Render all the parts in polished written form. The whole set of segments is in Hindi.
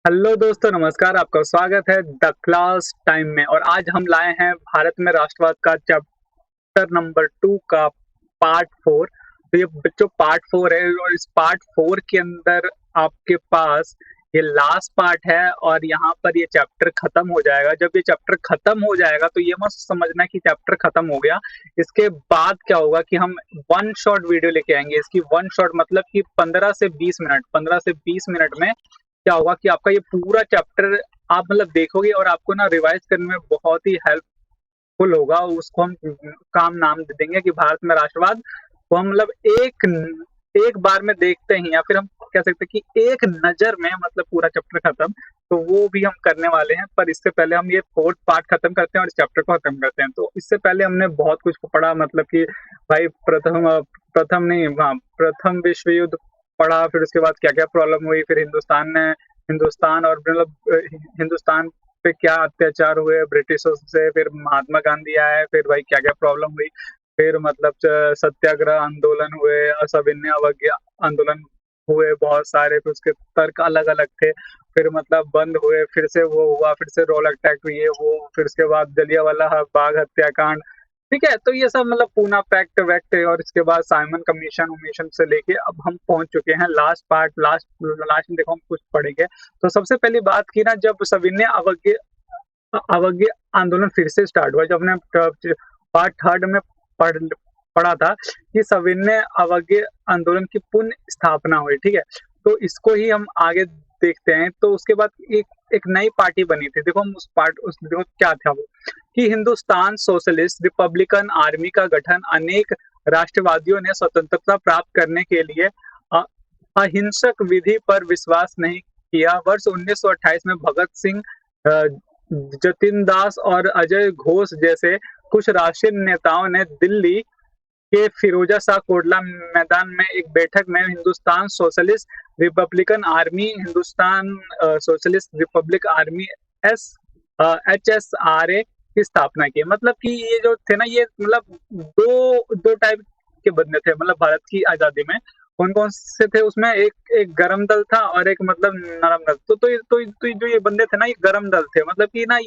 हेलो दोस्तों, नमस्कार। आपका स्वागत है द क्लास टाइम में। और आज हम लाए हैं भारत में राष्ट्रवाद का चैप्टर नंबर 2 का पार्ट 4। तो ये बच्चों पार्ट 4 है और इस पार्ट 4 के अंदर आपके पास ये लास्ट पार्ट है और यहाँ पर ये चैप्टर खत्म हो जाएगा। जब ये चैप्टर खत्म हो जाएगा तो ये मत समझना कि चैप्टर खत्म हो गया। इसके बाद क्या होगा कि हम वन शॉट वीडियो लेके आएंगे। इसकी वन शॉट मतलब कि 15 से 20 मिनट में क्या होगा कि आपका ये पूरा चैप्टर आप मतलब देखोगे और आपको ना रिवाइज करने में बहुत ही हेल्पफुल होगा। उसको हम काम नाम दे देंगे कि भारत में राष्ट्रवाद को हम मतलब एक बार में देखते हैं, या फिर हम कह सकते हैं कि एक नजर में मतलब पूरा चैप्टर खत्म। तो वो भी हम करने वाले हैं, पर इससे पहले हम ये फोर्थ पार्ट खत्म करते हैं और इस चैप्टर को खत्म करते हैं। तो इससे पहले हमने बहुत कुछ पढ़ा, मतलब कि भाई प्रथम नहीं, हाँ, प्रथम विश्व युद्ध पढ़ा। फिर उसके बाद क्या क्या प्रॉब्लम हुई, फिर हिंदुस्तान और मतलब हिंदुस्तान पे क्या अत्याचार हुए ब्रिटिशों से, फिर महात्मा गांधी आए, फिर भाई क्या क्या प्रॉब्लम हुई, फिर मतलब सत्याग्रह आंदोलन हुए, असविन्य अवज्ञा आंदोलन हुए बहुत सारे, फिर उसके तर्क अलग अलग थे, फिर मतलब बंद हुए, फिर से वो हुआ, फिर से रोल अटैक हुई, वो फिर उसके बाद जलियांवाला बाग हत्याकांड। ठीक है, तो ये सब मतलब पूना पैक्ट वैक्ट है, और इसके बाद साइमन कमीशन उमीशन से लेके अब हम पहुंच चुके हैं लास्ट पार्ट। लास्ट लास्ट में देखो हम कुछ पढ़ेंगे। तो सबसे पहली बात की ना, जब सविनय अवज्ञा आंदोलन फिर से स्टार्ट हुआ, जब हमने पार्ट थर्ड में पढ़ पढ़ा था कि सविनय अवज्ञा आंदोलन की पुनः स्थापना हुई। ठीक है, तो इसको ही हम आगे देखते हैं। तो उसके बाद एक एक नई पार्टी बनी थी। देखो हम उस देखो क्या था वो, कि हिंदुस्तान सोशलिस्ट रिपब्लिकन आर्मी का गठन अनेक राष्ट्रवादियों ने स्वतंत्रता प्राप्त करने के लिए अहिंसक विधि पर विश्वास नहीं किया। वर्ष 1928 में भगत सिंह, जतिन दास और अजय घोष जैसे कुछ राष्ट्रीय नेताओं ने दिल्ली के फिरोजा शाह कोटला मैदान में एक बैठक में Hindustan socialist Republican army, Hindustan socialist Republic army S HSRA की स्थापना की। मतलब कि ये जो थे ना, ये मतलब दो दो टाइप के बंदे थे मतलब भारत की आजादी में। कौन कौन से थे उसमें, एक एक गरम दल था और एक मतलब नरम दल। तो जो ये बंदे थे ना, ये गरम दल थे। मतलब कि ना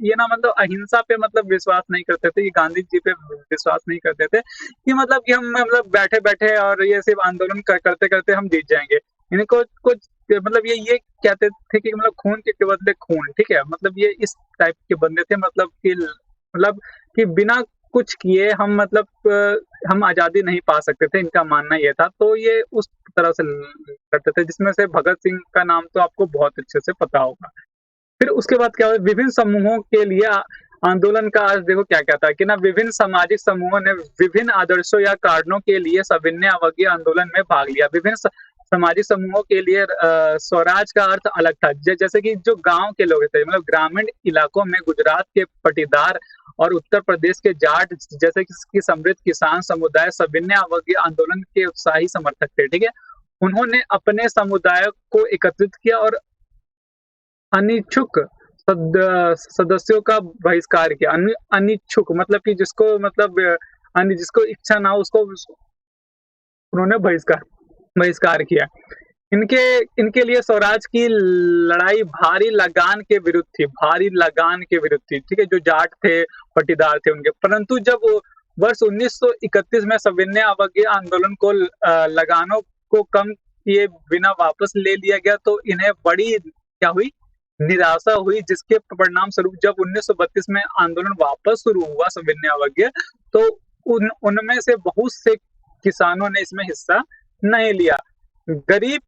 ये ना मतलब अहिंसा पे मतलब विश्वास नहीं करते थे, ये गांधी जी पे विश्वास नहीं करते थे कि मतलब कि हम मतलब बैठे बैठे और ये सिर्फ आंदोलन करते करते हम जीत जाएंगे। इनको कुछ मतलब ये कहते थे कि मतलब खून के बदले खून। ठीक है, मतलब ये इस टाइप के बंदे थे। मतलब कि बिना कुछ किए हम मतलब हम आजादी नहीं पा सकते थे, इनका मानना ये था। तो ये उस तरह से करते थे, जिसमें से भगत सिंह का नाम तो आपको बहुत अच्छे से पता होगा। फिर उसके बाद क्या हुआ, विभिन्न समूहों के लिए आंदोलन का आज देखो क्या क्या था कि ना, विभिन्न सामाजिक समूहों ने विभिन्न आदर्शों या कारणों के लिए सविनय अवज्ञा आंदोलन में भाग लिया। विभिन्न सामाजिक समूहों के लिए स्वराज का अर्थ अलग था। जैसे कि जो गांव के लोग थे, मतलब ग्रामीण इलाकों में गुजरात के पटीदार और उत्तर प्रदेश के जाट जैसे कि समृद्ध किसान समुदाय सविनय अवज्ञा आंदोलन के उत्साही समर्थक थे। ठीक है, उन्होंने अपने समुदाय को एकत्रित किया और अनिच्छुक सदस्यों का बहिष्कार किया। अनिच्छुक मतलब कि जिसको मतलब जिसको इच्छा ना हो उसको उन्होंने बहिष्कार बहिष्कार किया। इनके इनके लिए स्वराज की लड़ाई भारी लगान के विरुद्ध थी, भारी लगान के विरुद्ध थी। ठीक है, जो जाट थे, पटीदार थे उनके। परंतु जब वर्ष 1931 में सविनय अवज्ञा आंदोलन को लगानों को कम किए बिना वापस ले लिया गया, तो इन्हें बड़ी क्या हुई, निराशा हुई। जिसके परिणाम स्वरूप जब 1932 में आंदोलन वापस शुरू हुआ सविनय अवज्ञा, तो उनमें से बहुत से किसानों ने इसमें हिस्सा नहीं लिया। गरीब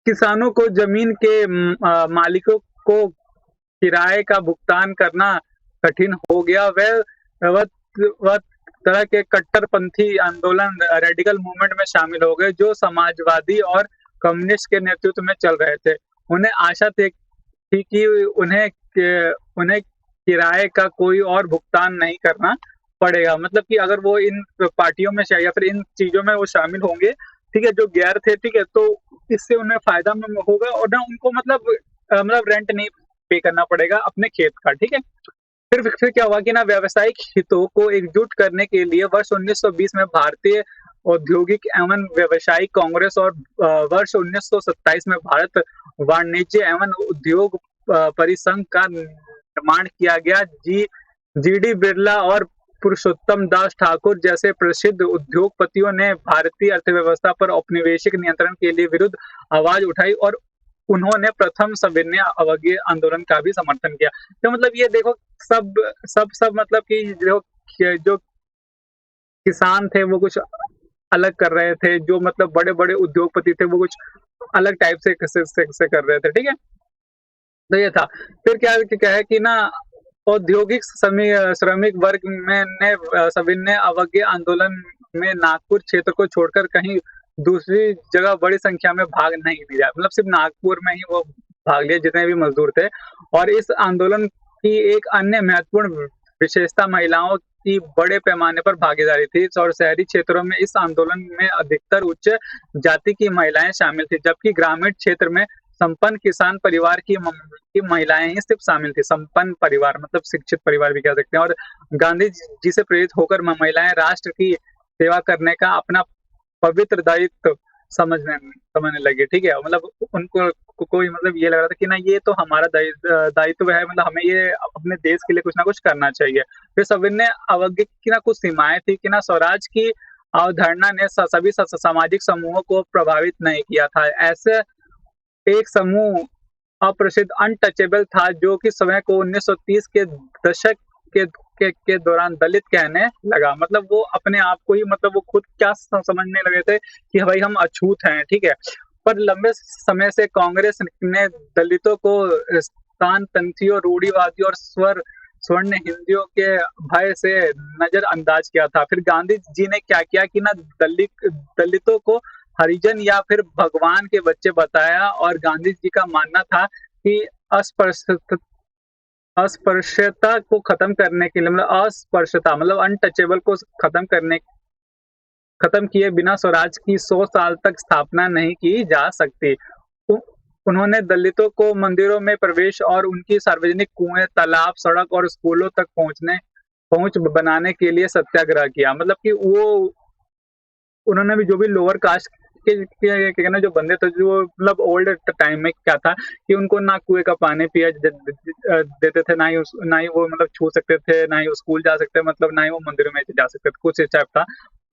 किसानों को जमीन के मालिकों को किराए का भुगतान करना कठिन हो गया। वह तरह के कट्टरपंथी आंदोलन रेडिकल मूवमेंट में शामिल हो गए, जो समाजवादी और कम्युनिस्ट के नेतृत्व में चल रहे थे। उन्हें आशा थी कि उन्हें किराए का कोई और भुगतान नहीं करना पड़ेगा। मतलब कि अगर वो इन पार्टियों में या फिर इन चीजों में वो शामिल होंगे, ठीक है, जो गैर थे, ठीक है, तो इससे उन्हें फायदा होगा और ना उनको मतलब रेंट नहीं पे करना पड़ेगा अपने खेत का। ठीक है, फिर क्या हुआ कि ना, व्यावसायिक हितों को एकजुट करने के लिए वर्ष 1920 में भारतीय औद्योगिक एवं व्यावसायिक कांग्रेस और वर्ष 1927 में भारत वाणिज्य एवं उद्योग परिसंघ का निर्माण किया गया। जीडी बिरला और पुरुषोत्तम दास ठाकुर जैसे प्रसिद्ध उद्योगपतियों ने भारतीय अर्थव्यवस्था पर औपनिवेशिक नियंत्रण के लिए विरुद्ध आवाज उठाई और उन्होंने प्रथम सविनय अवज्ञा आंदोलन का भी समर्थन किया। तो मतलब ये देखो, सब मतलब कि जो किसान थे वो कुछ अलग कर रहे थे, जो मतलब बड़े-बड़े उद्योगपति थे वो कुछ अलग टाइप से कर रहे थे, ठीक है? तो ये था। फिर क्या है कि ना औद्योगिक श्रमिक वर्ग में ने सविनय अवज्ञा आंदोलन में नागपुर क्षेत्र को छोड़कर कहीं दूसरी जगह बड़ी संख्या में भाग नहीं लिया। मतलब सिर्फ नागपुर में ही वो भाग लिया जितने भी मजदूर थे। और इस आंदोलन की एक अन्य महत्वपूर्ण विशेषता महिलाओं की बड़े पैमाने पर भागीदारी थी और शहरी क्षेत्रों में इस आंदोलन में अधिकतर उच्च जाति की महिलाएं शामिल थी, जबकि ग्रामीण क्षेत्र में संपन्न किसान परिवार की महिलाएं ही सिर्फ शामिल थी। संपन्न परिवार मतलब शिक्षित परिवार भी कह सकते हैं। और गांधी जी से प्रेरित होकर महिलाएं राष्ट्र की सेवा करने का अपना पवित्र दायित्व समझने लगे, ठीक है? मतलब उनको कोई मतलब ये लग रहा था कि ना ये तो हमारा दायित्व है, मतलब हमें ये अपने देश के लिए कुछ ना कुछ करना चाहिए। फिर सविनय अवज्ञा की ना कुछ सीमाएं थी कि ना स्वराज की अवधारणा ने सभी सामाजिक समूहों को प्रभावित नहीं किया था। ऐसे एक समूह अप्रसिद्ध अनटचेबल था जो कि समय को 1930 के दशक के दौरान दलित कहने लगा। मतलब वो अपने आप को ही मतलब वो खुद क्या समझने लगे थे कि भाई हम अछूत हैं, ठीक है? पर लंबे समय से कांग्रेस ने दलितों को स्थानपंथियों, रूढ़िवादियों और स्वर्ण हिंदियों के भय से नजरअंदाज किया था। फिर गांधी जी ने क्या किया कि ना दलितों को हरिजन या फिर भगवान के बच्चे बताया और गांधी जी का मानना था कि अस्पृश्यता को खत्म करने के लिए मतलब अस्पृश्यता मतलब अनटचेबल को खत्म किए बिना स्वराज की 100 साल तक स्थापना नहीं की जा सकती। उन्होंने दलितों को मंदिरों में प्रवेश और उनकी सार्वजनिक कुएं, तालाब, सड़क और स्कूलों तक पहुंच बनाने के लिए सत्याग्रह किया। मतलब कि वो उन्होंने भी जो भी लोअर कास्ट के ना जो बंदे थे, जो मतलब ओल्ड टाइम में क्या था कि उनको ना कुएं का पानी पिया देते थे, ना ही वो मतलब छू सकते थे, ना ही वो स्कूल जा सकते, मतलब ना ही वो मंदिरों में जा सकते थे, कुछ इस टाइप था।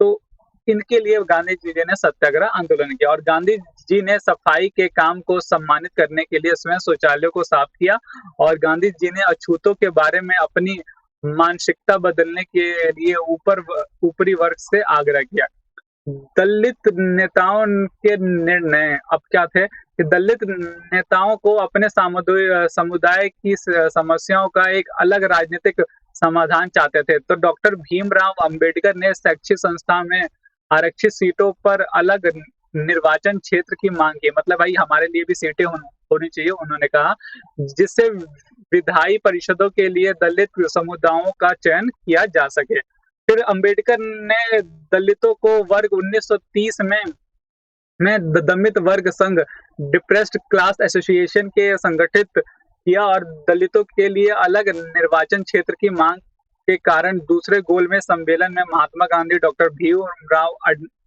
तो इनके लिए गांधी जी ने सत्याग्रह आंदोलन किया और गांधी जी ने सफाई के काम को सम्मानित करने के लिए स्वयं शौचालयों को साफ किया और गांधी जी ने अछूतों के बारे में अपनी मानसिकता बदलने के लिए ऊपरी वर्ग से आग्रह किया। दलित नेताओं के निर्णय अब क्या थे कि दलित नेताओं को अपने समुदाय की समस्याओं का एक अलग राजनीतिक समाधान चाहते थे। तो डॉक्टर भीमराव अंबेडकर ने शैक्षिक संस्था में आरक्षित सीटों पर अलग निर्वाचन क्षेत्र की मांग की। मतलब भाई हमारे लिए भी सीटें होनी चाहिए, उन्होंने कहा, जिससे विधायी परिषदों के लिए दलित समुदायों का चयन किया जा सके। फिर अंबेडकर ने दलितों को वर्ग 1930 में दमित वर्ग संघ डिप्रेस्ड क्लास एसोसिएशन के संगठित किया और दलितों के लिए अलग निर्वाचन क्षेत्र की मांग के कारण दूसरे गोलमेज सम्मेलन में महात्मा गांधी, डॉक्टर भीमराव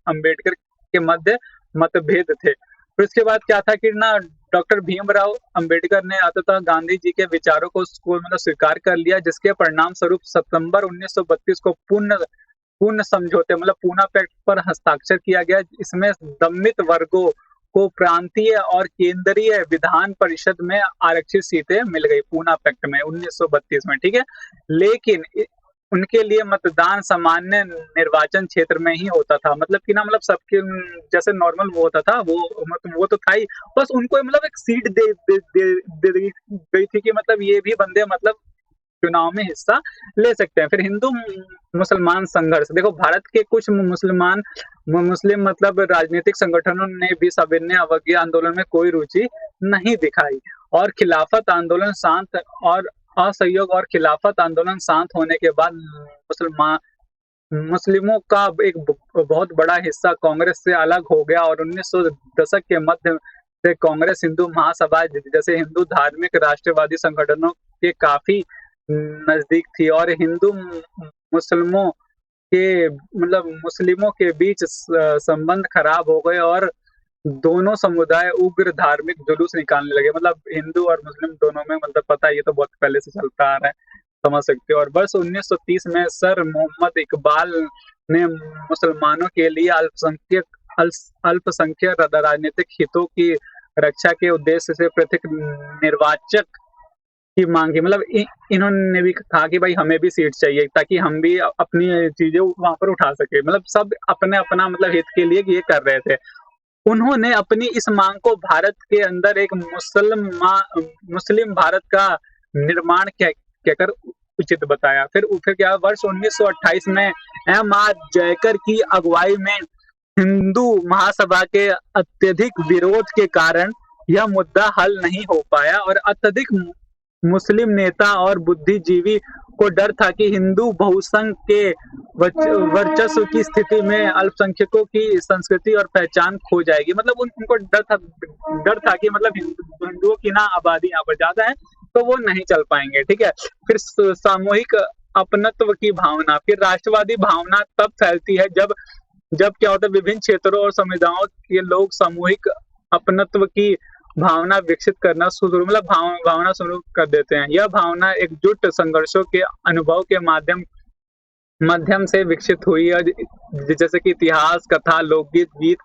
अंबेडकर के मध्य मतभेद थे। फिर उसके बाद क्या था कि ना डॉक्टर भीमराव अंबेडकर ने अंततः गांधी जी के विचारों को मतलब स्वीकार कर लिया, जिसके परिणाम स्वरूप सितंबर 1932 को पूर्ण समझौते मतलब पूना पैक्ट पर हस्ताक्षर किया गया। इसमें दमित वर्गों को प्रांतीय और केंद्रीय विधान परिषद में आरक्षित सीटें मिल गई पूना पैक्ट में 1932 में, ठीक है? लेकिन उनके लिए मतदान सामान्य निर्वाचन क्षेत्र में ही होता था। मतलब कि ना मतलब सबके जैसे नॉर्मल वो होता था, वो तो था ही, बस उनको मतलब एक सीट दे गई थी कि मतलब ये भी बंदे मतलब चुनाव में हिस्सा ले सकते हैं। फिर हिंदू मुसलमान संघर्ष, देखो भारत के कुछ मुस्लिम मतलब राजनीतिक संगठनों ने भी सविनय अवज्ञा आंदोलन में कोई रुचि नहीं दिखाई और खिलाफत आंदोलन शांत और असहयोग और खिलाफत आंदोलन शांत होने के बाद मुस्लिमों का एक बहुत बड़ा हिस्सा कांग्रेस से अलग हो गया और 1900 दशक के मध्य से कांग्रेस हिंदू महासभा जैसे हिंदू धार्मिक राष्ट्रवादी संगठनों के काफी नजदीक थी और हिंदू मुस्लिमों के मतलब मुस्लिमों के बीच संबंध खराब हो गए और दोनों समुदाय उग्र धार्मिक जुलूस निकालने लगे। मतलब हिंदू और मुस्लिम दोनों में मतलब पता है ये तो बहुत पहले से चलता आ रहा है, समझ सकते हो। और वर्ष 1930 में सर मोहम्मद इकबाल ने मुसलमानों के लिए अल्पसंख्यक राजनीतिक हितों की रक्षा के उद्देश्य से पृथक निर्वाचक की मांग की। मतलब इन्होंने भी कहा कि भाई हमें भी सीट चाहिए ताकि हम भी अपनी चीजें वहां पर उठा सके। मतलब सब अपने अपना मतलब हित के लिए ये कर रहे थे। उन्होंने अपनी इस मांग को भारत के अंदर एक मुस्लिम भारत का निर्माण कहकर उचित बताया। फिर क्या वर्ष 1928 में एम आर जयकर की अगुवाई में हिंदू महासभा के अत्यधिक विरोध के कारण यह मुद्दा हल नहीं हो पाया और अत्यधिक मुस्लिम नेता और बुद्धिजीवी को डर था कि हिंदू बहुसंघ के वर्चस्व की स्थिति में अल्पसंख्यकों की संस्कृति और पहचान खो जाएगी। मतलब उनको डर था कि मतलब हिंदुओं की ना आबादी यहाँ पर ज्यादा है तो वो नहीं चल पाएंगे। ठीक है। फिर सामूहिक अपनत्व की भावना, फिर राष्ट्रवादी भावना तब फैलती है जब जब क्या होता है विभिन्न क्षेत्रों और समुदायों के लोग सामूहिक अपनत्व की भावना विकसित करना शुरू मतलब भावना शुरू कर देते हैं। यह भावना एकजुट संघर्षों के अनुभव के माध्यम से विकसित हुई है। जैसे कि इतिहास, कथा, लोकगीत, गीत,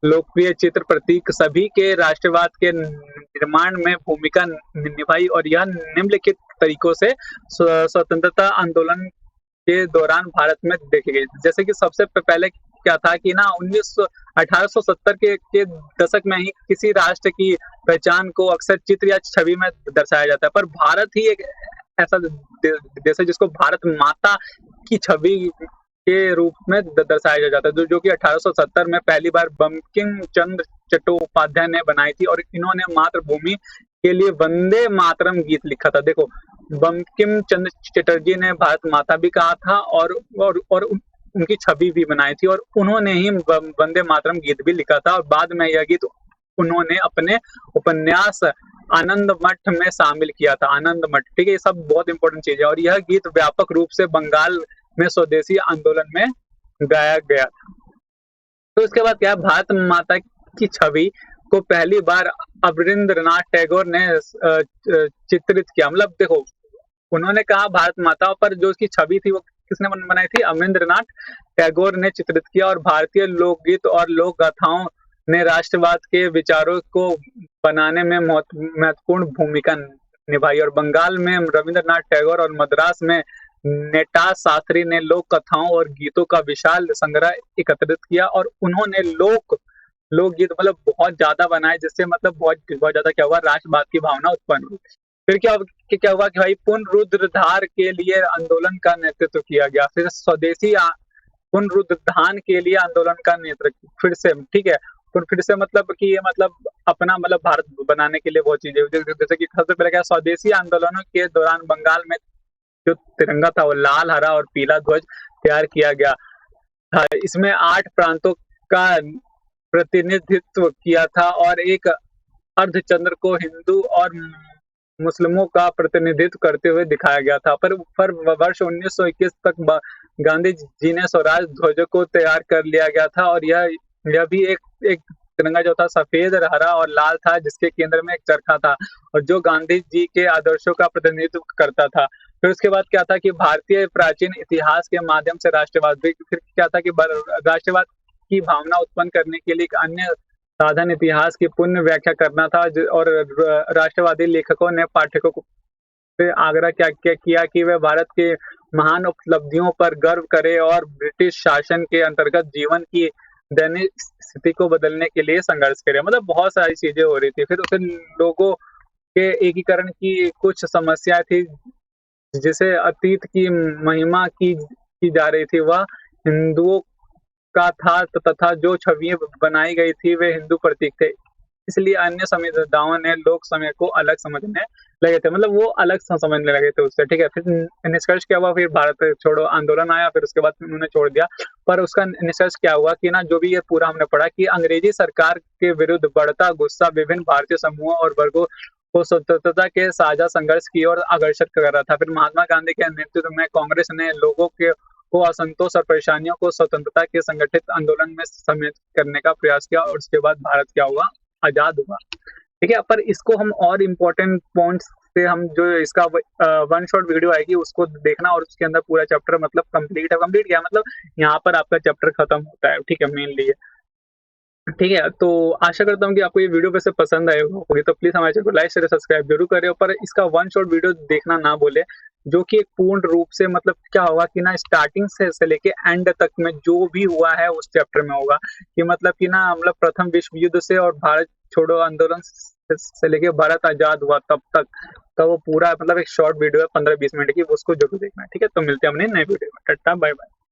लोकप्रिय चित्र, प्रतीक सभी के राष्ट्रवाद के निर्माण में भूमिका निभाई और यह निम्नलिखित तरीकों से स्वतंत्रता आंदोलन के दौरान भारत में देखी गई। जैसे कि सबसे पहले क्या था कि ना 1870 के दशक में ही किसी राष्ट्र की पहचान को अक्सर चित्र या छवि में दर्शाया जाता है, पर भारत ही एक ऐसा देश है जिसको भारत माता की छवि के रूप में दर्शाया जाता है, जो कि 1870 में पहली बार बंकिम चंद्र चट्टोपाध्याय ने बनाई थी और इन्होंने मातृभूमि के लिए वंदे मातरम गीत लिखा था। देखो, बंकिम चंद्र चटर्जी ने भारत माता भी कहा था और उनकी छवि भी बनाई थी और उन्होंने ही वंदे मातरम गीत भी लिखा था और बाद में यह गीत उन्होंने अपने उपन्यास आनंद मठ में शामिल किया था। आनंद मठ, ठीक है, ये सब बहुत इंपॉर्टेंट चीज है और यह गीत व्यापक रूप से बंगाल में स्वदेशी आंदोलन में गाया गया था। तो इसके बाद क्या, भारत माता की छवि को पहली बार अवरिंद्रनाथ टैगोर ने चित्रित किया। मतलब देखो, उन्होंने कहा भारत माता, पर जो उसकी छवि थी वो किसने बनाई थी? अवरिंद्रनाथ टैगोर ने चित्रित किया और भारतीय लोकगीत और लोक गाथाओं ने राष्ट्रवाद के विचारों को बनाने में महत्वपूर्ण भूमिका निभाई और बंगाल में रविंद्रनाथ टैगोर और मद्रास में नेटास शास्त्री ने लोक कथाओं और गीतों का विशाल संग्रह एकत्रित किया और उन्होंने लोकगीत मतलब बहुत ज्यादा बनाए, जिससे मतलब बहुत ज्यादा क्या हुआ, राष्ट्रवाद की भावना उत्पन्न हुई। फिर क्या हुआ कि भाई पुनरुद्धार के लिए आंदोलन का नेतृत्व किया गया। फिर स्वदेशी पुनरुत्थान के लिए आंदोलन का नेतृत्व फिर से, ठीक है, फिर से मतलब कि ये मतलब अपना मतलब भारत बनाने के लिए बहुत चीजें, जैसे कि सबसे पहले क्या, स्वदेशी आंदोलनों के दौरान बंगाल में जो तिरंगा था वो लाल, हरा और पीला ध्वज तैयार किया गया था। इसमें 8 प्रांतों का प्रतिनिधित्व किया था और एक अर्धचंद्र को हिंदू और मुस्लिमों का प्रतिनिधित्व करते हुए दिखाया गया था। पर वर्ष 1921 तक गांधी जी ने स्वराज ध्वज को तैयार कर लिया गया था और यह भी एक तिरंगा जो था सफेद, हरा और लाल था, जिसके केंद्र में एक चरखा था और जो गांधी जी के आदर्शों का प्रतिनिधित्व करता था। फिर उसके बाद क्या था कि भारतीय प्राचीन इतिहास के माध्यम से राष्ट्रवाद, फिर क्या था कि राष्ट्रवाद की भावना उत्पन्न करने के लिए एक अन्य साधन इतिहास की पुण्य व्याख्या करना था और राष्ट्रवादी लेखकों ने पाठकों से आग्रह किया कि वे भारत के महान उपलब्धियों पर गर्व करें और ब्रिटिश शासन के अंतर्गत जीवन की दैनिक स्थिति को बदलने के लिए संघर्ष करें। मतलब बहुत सारी चीजें हो रही थी। फिर लोगों के एकीकरण की कुछ समस्या थी, जिसे अतीत की महिमा की जा रही थी, वह हिंदुओं का था तथा जो छवियां बनाई गई थी वे हिंदू प्रतीक थे। इसलिए अन्य संविदाओं ने लोक समय को अलग समझने लगे थे, मतलब वो अलग समझने लगे थे उससे, ठीक है। फिर निष्कर्ष क्या हुआ, फिर भारत छोड़ो आंदोलन आया, फिर उसके बाद उन्होंने छोड़ दिया। पर उसका निष्कर्ष क्या हुआ कि ना, जो भी ये पूरा हमने पढ़ा कि अंग्रेजी सरकार के विरुद्ध बढ़ता गुस्सा विभिन्न भारतीय समूहों और वर्गों को स्वतंत्रता के साझा संघर्ष की ओर आकर्षित कर रहा था। फिर महात्मा गांधी के नेतृत्व में कांग्रेस ने लोगों को असंतोष और परेशानियों को स्वतंत्रता के संगठित आंदोलन में सम्मिलित करने का प्रयास किया और उसके बाद भारत क्या हुआ, आजाद हुआ। ठीक है, पर इसको हम और इम्पोर्टेंट पॉइंट्स से हम जो इसका वन शॉट वीडियो आएगी उसको देखना और उसके अंदर पूरा चैप्टर मतलब कंप्लीट है। कंप्लीट क्या मतलब, यहाँ पर आपका चैप्टर खत्म होता है। ठीक है, मेनली ये ठीक है, तो आशा करता हूँ कि आपको ये वीडियो वैसे पसंद आई होगी, तो प्लीज़ हमारे चैनल को लाइक, शेयर, सब्सक्राइब ज़रूर करें, पर इसका वन शॉट वीडियो देखना ना भूलें, जो कि एक पूर्ण रूप से मतलब क्या होगा कि ना स्टार्टिंग से लेके एंड तक में जो भी हुआ है उस चैप्टर में होगा, कि मतलब कि ना मतलब प्रथम विश्व युद्ध से और भारत छोड़ो आंदोलन से लेके भारत आज़ाद हुआ तब तक का वो पूरा मतलब एक शॉर्ट वीडियो है 15-20 मिनट की, उसको ज़रूर देखना है। ठीक है, तो मिलते हैं अपने नए वीडियो में। टाटा, बाय-बाय।